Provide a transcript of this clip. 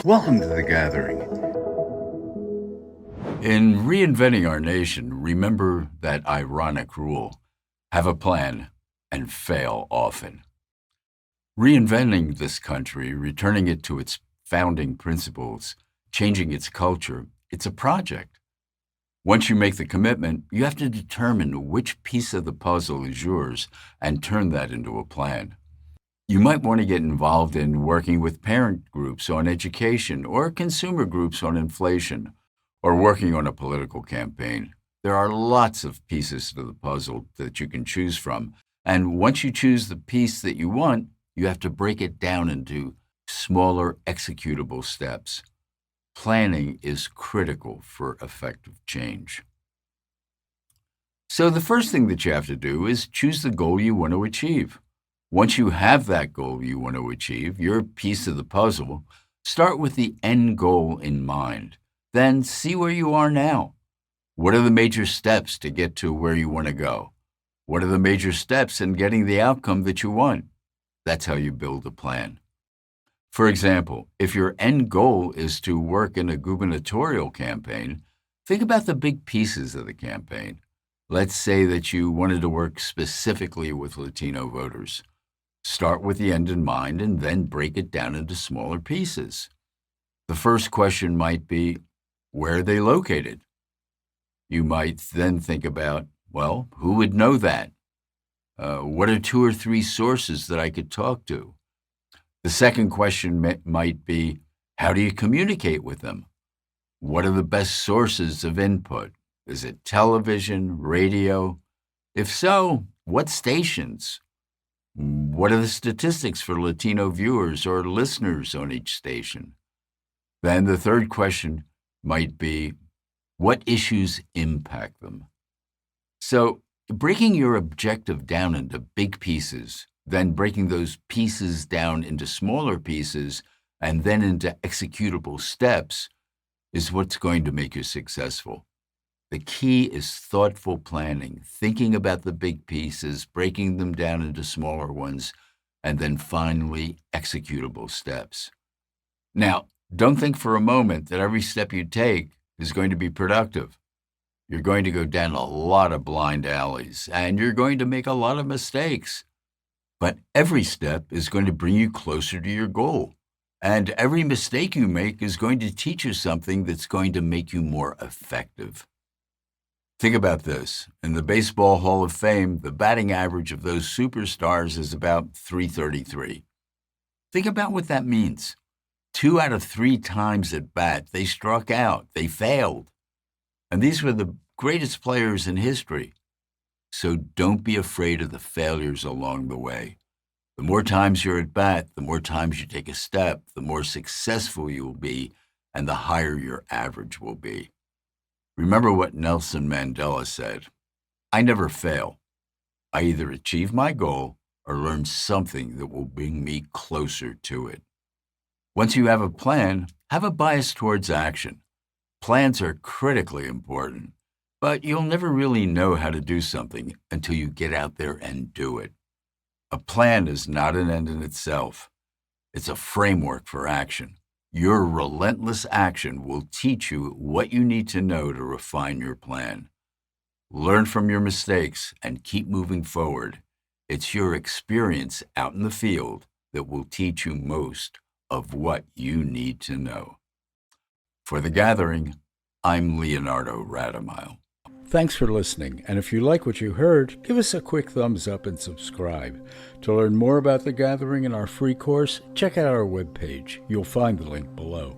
Welcome to The Gathering. In reinventing our nation, remember that ironic rule: have a plan and fail often. Reinventing this country, returning it to its founding principles, changing its culture, it's a project. Once you make the commitment, you have to determine which piece of the puzzle is yours and turn that into a plan. You might want to get involved in working with parent groups on education or consumer groups on inflation, or working on a political campaign. There are lots of pieces to the puzzle that you can choose from, and once you choose the piece that you want, you have to break it down into smaller executable steps. Planning is critical for effective change. So the first thing that you have to do is choose the goal you want to achieve. Once you have that goal you want to achieve, your piece of the puzzle, start with the end goal in mind. Then see where you are now. What are the major steps to get to where you want to go? What are the major steps in getting the outcome that you want? That's how you build a plan. For example, if your end goal is to work in a gubernatorial campaign, think about the big pieces of the campaign. Let's say that you wanted to work specifically with Latino voters. Start with the end in mind and then break it down into smaller pieces. The first question might be, where are they located? You might then think about, well, who would know that? What are 2 or 3 sources that I could talk to? The second question might be, how do you communicate with them? What are the best sources of input? Is it television, radio? If so, what stations? What are the statistics for Latino viewers or listeners on each station? Then the third question might be, what issues impact them? So, breaking your objective down into big pieces, then breaking those pieces down into smaller pieces, and then into executable steps is what's going to make you successful. The key is thoughtful planning, thinking about the big pieces, breaking them down into smaller ones, and then finally executable steps. Now, don't think for a moment that every step you take is going to be productive. You're going to go down a lot of blind alleys, and you're going to make a lot of mistakes. But every step is going to bring you closer to your goal. And every mistake you make is going to teach you something that's going to make you more effective. Think about this. In the Baseball Hall of Fame, the batting average of those superstars is about .333. Think about what that means. 2 out of 3 times at bat, they struck out, they failed. And these were the greatest players in history. So don't be afraid of the failures along the way. The more times you're at bat, the more times you take a step, the more successful you'll be, and the higher your average will be. Remember what Nelson Mandela said, I never fail. I either achieve my goal or learn something that will bring me closer to it. Once you have a plan, have a bias towards action. Plans are critically important, but you'll never really know how to do something until you get out there and do it. A plan is not an end in itself. It's a framework for action. Your relentless action will teach you what you need to know to refine your plan. Learn from your mistakes and keep moving forward. It's your experience out in the field that will teach you most of what you need to know. For The Gathering, I'm Leonardo Radomile. Thanks for listening, and if you like what you heard, give us a quick thumbs up and subscribe. To learn more about The Gathering and our free course, check out our webpage. You'll find the link below.